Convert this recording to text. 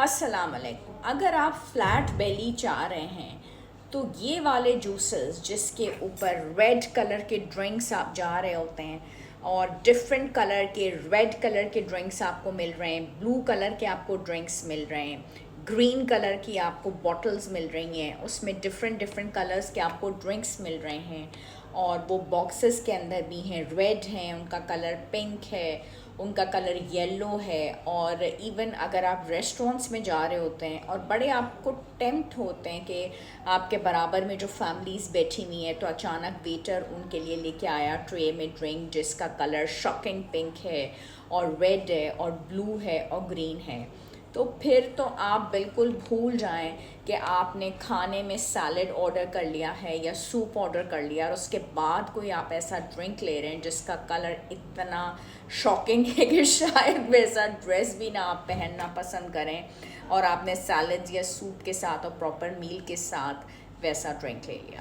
अस्सलाम वालेकुम। अगर आप फ्लैट बेली चाह रहे हैं तो ये वाले जूसेस जिसके ऊपर रेड कलर के ड्रिंक्स आप जा रहे होते हैं और डिफरेंट कलर के रेड कलर के ड्रिंक्स आपको मिल रहे हैं, ब्लू कलर के आपको ड्रिंक्स मिल रहे हैं, ग्रीन कलर की आपको बॉटल्स मिल रही हैं, उसमें डिफरेंट डिफरेंट कलर्स के आपको ड्रिंक्स मिल रहे हैं और वो बॉक्सेस के अंदर भी हैं, रेड हैं, उनका कलर पिंक है, उनका कलर येलो है। और इवन अगर आप रेस्टोरेंट्स में जा रहे होते हैं और बड़े आपको टेम्प्ट होते हैं कि आपके बराबर में जो फैमिलीज़ बैठी हुई हैं तो अचानक वेटर उनके लिए लेके आया ट्रे में ड्रिंक जिसका कलर शॉकिंग पिंक है और रेड है और ब्लू है और ग्रीन है, तो फिर तो आप बिल्कुल भूल जाएं कि आपने खाने में सैलड ऑर्डर कर लिया है या सूप ऑर्डर कर लिया और उसके बाद कोई आप ऐसा ड्रिंक ले रहे हैं जिसका कलर इतना शॉकिंग है कि शायद वैसा ड्रेस भी ना आप पहनना पसंद करें और आपने सैलड या सूप के साथ और प्रॉपर मील के साथ वैसा ड्रिंक ले लिया।